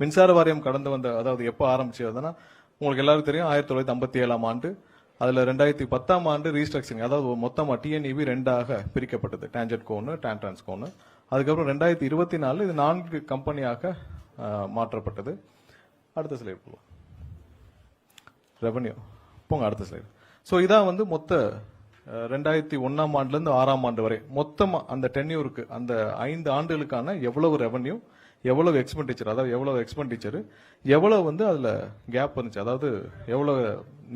மின்சார வாரியம் கடந்து வந்த, அதாவது எப்போ ஆரம்பிச்சதுன்னா உங்களுக்கு எல்லாருக்கும் தெரியும் 1957 ஆண்டு. அதுல 2010 ஆண்டு ரீஸ்ட்ரக்சரிங், அதாவது மொத்தமா டிஎன்இபி 2ஆக பிரிக்கப்பட்டது, டான்ஜெட்கோன்னு டான்ட்ரான்ஸ்கோன்னு. அதுக்கப்புறம் 2024 இது 4 கம்பெனியாக மாற்றப்பட்டது. அடுத்த ஸ்லைட் போகலாம். ரெவன்யூ போங்க, அடுத்த ஸ்லைடு. ஸோ இதான் வந்து மொத்த 2001 ஆண்டுல இருந்து 6ஆம் ஆண்டு வரை மொத்தமா அந்த டென்யூருக்கு, அந்த 5 ஆண்டுகளுக்கான எவ்வளவு ரெவன்யூ, எவ்வளவு எக்ஸ்பெண்டிச்சர், அதாவது எவ்வளவு எக்ஸ்பெண்டிச்சர், எவ்வளவு வந்து அதுல கேப் வந்துச்சு, அதாவது எவ்வளவு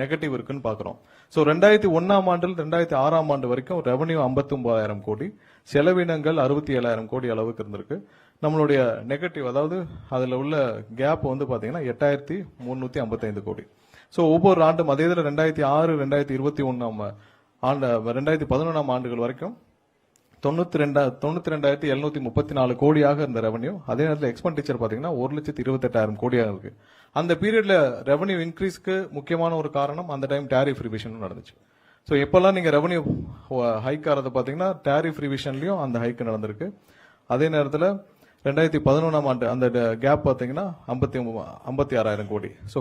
நெகட்டிவ் இருக்குன்னு பாக்குறோம். ஸோ 2001 ஆண்டில் 2006 ஆண்டு வரைக்கும் ரெவன்யூ 59,000 கோடி, செலவினங்கள் 67,000 கோடி அளவுக்கு இருந்திருக்கு. நம்மளுடைய நெகட்டிவ், அதாவது அதுல உள்ள கேப் வந்து பாத்தீங்கன்னா 8,355 கோடி. ஸோ ஒவ்வொரு ஆண்டும் அதே இதில் 2006, 2021 ஆண்டு, 2011 ஆண்டுகள் வரைக்கும் 92,734 கோடியாக இருந்த ரெவன்யூ. அதே நேரத்தில் எக்ஸ்பெண்டிச்சர் பாத்தீங்கன்னா 1,28,000 கோடியாக இருக்கு. அந்த பீரியட்ல ரெவன்யூ இன்க்ரீஸ்க்கு முக்கியமான ஒரு காரணம் அந்த டைம் டேரிஃப் ரிவிஷன் நடந்துச்சு. ஸோ எப்பெல்லாம் நீங்க ரெவன்யூ ஹைக் ஆறத பாத்தீங்கன்னா டேரிஃப் ரிவிஷன்லயும் அந்த ஹைக் நடந்திருக்கு. அதே நேரத்தில் 2011 ஆண்டு அந்த கேப் பாத்தீங்கன்னா 56,000 கோடி. ஸோ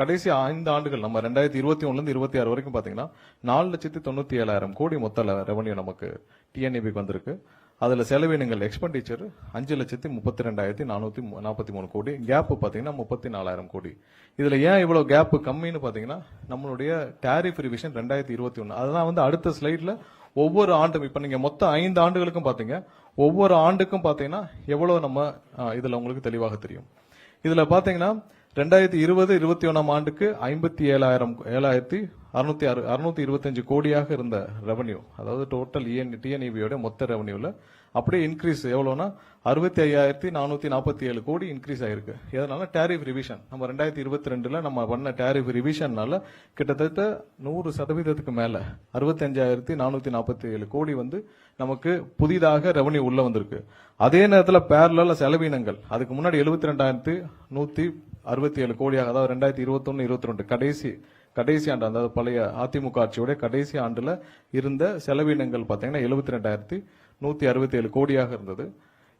கடைசி 5 ஆண்டுகள் நம்ம 2021 இருந்து 26 வரைக்கும் பாத்தீங்கன்னா 4,97,000 கோடி மொத்த ரெவன்யூ நமக்கு டிஎன்இபிக்கு வந்திருக்கு. அதுல செலவினங்கள் எக்ஸ்பெண்டிச்சர் 5,32,443 கோடி, கேப் பாத்தீங்கன்னா 34,000 கோடி. இதுல ஏன் இவ்வளவு கேப் கம்மின்னு பாத்தீங்கன்னா நம்மளுடைய டாரிஃப் ரிவிஷன் 2021. அதுதான் வந்து அடுத்த ஸ்லைட்ல ஒவ்வொரு ஆண்டும், இப்ப நீங்க மொத்தம் 5 ஆண்டுகளுக்கும் பாத்தீங்க, ஒவ்வொரு ஆண்டுக்கும் பாத்தீங்கன்னா எவ்வளவு நம்ம இதுல உங்களுக்கு தெளிவாக தெரியும். இதுல பாத்தீங்கன்னா 2020-21 ஆண்டுக்கு 57,625 கோடியாக இருந்த ரெவன்யூ, அதாவது டோட்டல் டிஎன்இபியோட மொத்த ரெவன்யூல அப்படியே இன்க்ரீஸ் எவ்வளவுனா 65,447 கோடி இன்க்ரீஸ் ஆயிருக்கு. எதனால? Tariff revision. நம்ம 2022 நம்ம பண்ண டாரிஃப் ரிவிஷன்னால கிட்டத்தட்ட 100% மேல 65,447 கோடி வந்து நமக்கு புதிதாக ரெவன்யூ உள்ள வந்திருக்கு. அதே நேரத்தில் பேரலல் செலவினங்கள் அதுக்கு முன்னாடி 72,167 கோடியாக, அதாவது 2021-22 கடைசி ஆண்டு, அதாவது பழைய அதிமுக ஆட்சியோட கடைசி ஆண்டுல இருந்த செலவினங்கள் பாத்தீங்கன்னா 72,167 கோடியாக இருந்தது.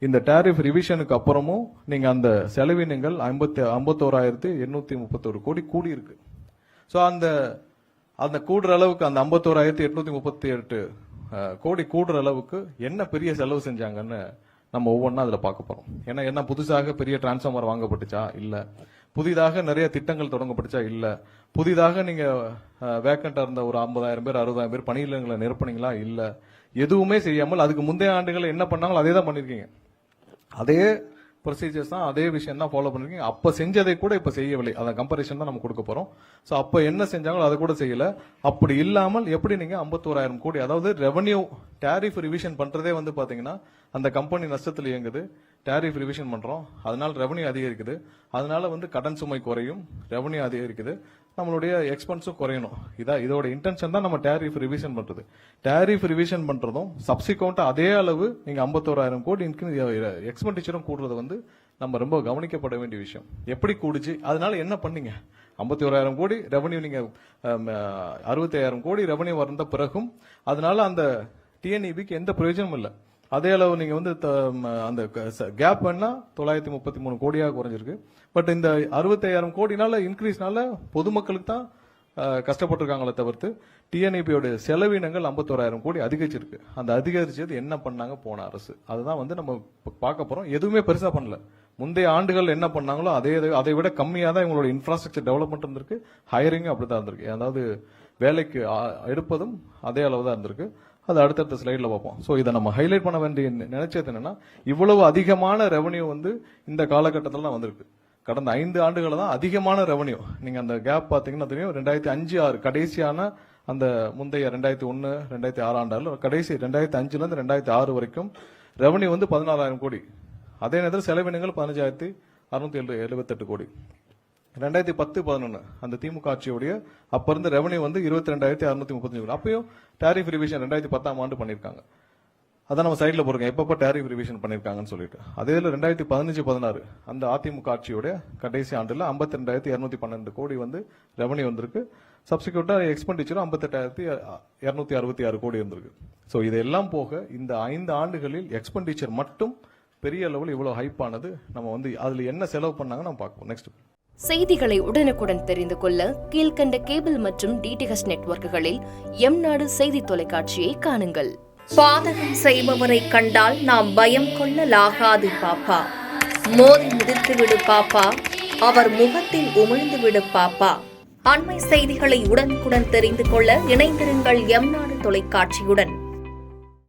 இந்த டாரிஃப் ரிவிஷனுக்கு அப்புறமும் நீங்க அந்த செலவினங்கள் 51,831 கோடி கூடி இருக்கு. ஸோ அந்த கூடுற அளவுக்கு, அந்த 51,838 கோடி கூடுற அளவுக்கு என்ன பெரிய செலவு செஞ்சாங்கன்னு நம்ம ஒவ்வொன்றா அதுல பார்க்க போறோம். ஏன்னா என்ன புதுசாக பெரிய டிரான்ஸ்ஃபார்மர் வாங்கப்பட்டுச்சா? இல்ல. புதிதாக நிறைய திட்டங்கள் தொடங்கப்பட்டுச்சா? இல்ல. புதிதாக நீங்க வேக்கண்டா இருந்த ஒரு 50,000 பேர் 60,000 பேர் பணியிடங்களை நிரப்புனீங்களா? இல்ல. எதுவுமே செய்யாமல் அதுக்கு முந்தைய ஆண்டுகள் என்ன பண்ணாங்களோ அதே தான் பண்ணிருக்கீங்க. அதே ப்ரொசீஜர்ஸ் தான், அதே விஷயம் தான் ஃபாலோ பண்ணிருக்கீங்க. அப்ப செஞ்சதை கூட இப்ப செய்யவில்லை. அதை கம்பேரிஷன் தான் நம்ம கொடுக்க போறோம். சோ அப்ப என்ன செஞ்சாங்களோ அதை கூட செய்யல. அப்படி இல்லாமல் எப்படி நீங்க 51,000 கோடி, அதாவது ரெவன்யூ டாரிஃப் ரிவிஷன் பண்றதே வந்து பாத்தீங்கன்னா அந்த கம்பெனி நஷ்டத்தில் இயங்குது, டாரிஃப் ரிவிஷன் பண்றோம், அதனால ரெவன்யூ அதிகரிக்குது, அதனால வந்து கடன் சுமை குறையும், ரெவன்யூ அதிகரிக்குது, நம்மளுடைய எக்ஸ்பென்ஸும் குறையணும். இதோட இன்டென்ஷன் தான் நம்ம டாரிஃப் ரிவிஷன் பண்றது. டாரிஃப் ரிவிஷன் பண்றதும் சப்சிக்வெண்டா அதே அளவு நீங்க 51,000 கோடி எக்ஸ்பெண்டிச்சரும் கூடுறது வந்து நம்ம ரொம்ப கவனிக்கப்பட வேண்டிய விஷயம். எப்படி கூடுச்சு, அதனால என்ன பண்ணீங்க? 51,000 கோடி ரெவன்யூ, நீங்க 65,000 கோடி ரெவன்யூ வந்த பிறகும் அதனால அந்த டிஎன்இபிக்கு எந்த பிரயோஜனமும் இல்லை. அதே அளவு நீங்க வந்து அந்த கேப் வேணா 933 கோடியாக குறைஞ்சிருக்கு. பட் இந்த 65,000 கோடினால இன்க்ரீஸ்னால பொதுமக்களுக்கு தான் கஷ்டப்பட்டிருக்காங்களே தவிர்த்து டிஎன்இபியோட செலவினங்கள் 51,000 கோடி அதிகரிச்சிருக்கு. அந்த அதிகரிச்சது என்ன பண்ணாங்க போன அரசு, அதுதான் வந்து நம்ம பார்க்க போறோம். எதுவுமே பெருசா பண்ணல. முந்தைய ஆண்டுகள் என்ன பண்ணாங்களோ அதை விட கம்மியா தான் இவங்களோட இன்ஃப்ராஸ்ட்ரக்சர் டெவலப்மெண்ட் இருந்திருக்கு, ஹையரிங்கும் அப்படிதான் இருந்திருக்கு. அதாவது வேலைக்கு எடுப்பதும் அதே அளவு தான் இருந்திருக்கு. அது அடுத்தடுத்த ஸ்லைட்ல பார்ப்போம். சோ இதை நம்ம ஹைலைட் பண்ண வேண்டிய நினைச்சது என்னன்னா, இவ்வளவு அதிகமான ரெவன்யூ வந்து இந்த காலகட்டத்தில் தான் வந்திருக்கு. கடந்த 5 ஆண்டுகள் தான் அதிகமான ரெவன்யூ. நீங்க அந்த கேப் பாத்தீங்கன்னா தெரியும். 2005-6 கடைசியான அந்த முந்தைய 2001, 2006 ஆண்டால கடைசி 2005 இருந்து 2006 வரைக்கும் ரெவன்யூ வந்து 16,000 கோடி. அதே நேரத்தில் செலவினங்கள் 15,678 கோடி. 2010-11 அந்த திமுக ஆட்சியோடைய அப்ப இருந்த ரெவன்யூ வந்து 22,635 கோடி. அப்பயும் டாரிஃப் ரிவிஷன் 2010 ஆண்டு பண்ணிருக்காங்க. அதான் நம்ம சைட்ல போறோம் எப்பப்ப டாரிஃப் ரிவிஷன் பண்ணிருக்காங்கன்னு சொல்லிட்டு. அதே 2015-16 அந்த அதிமுக ஆட்சியோட கடைசி ஆண்டுல 52,212 கோடி வந்து ரெவன்யூ வந்திருக்கு. சப்சிக்வெண்டா எக்ஸ்பெண்டிச்சரும் 58,266 கோடி இருந்திருக்கு. சோ இதெல்லாம் போக இந்த 5 ஆண்டுகளில் எக்ஸ்பெண்டிச்சர் மட்டும் பெரிய அளவில் இவ்வளவு ஹைப் ஆனது நம்ம வந்து அதுல என்ன செலவு பண்ணாங்க நம்ம பார்ப்போம். நெக்ஸ்ட். செய்திகளை உடனுக்குடன் தெரிந்து கொள்ள கீழ்கண்ட கேபிள் மற்றும் டிடிஹெச் நெட்வொர்க்குகளில் எம்நாடு செய்தி தொலைக்காட்சியை காணுங்கள். பாதகம் செய்பவரை கண்டால் நாம் பயம் கொள்ளலாகாது பாப்பா. மோதி மிதித்து விடு பாப்பா, அவர் முகத்தில் உமிழ்ந்து விடு பாப்பா. அண்மை செய்திகளை உடனுக்குடன் தெரிந்து கொள்ள இணைந்திருங்கள் எம்நாடு தொலைக்காட்சியுடன்.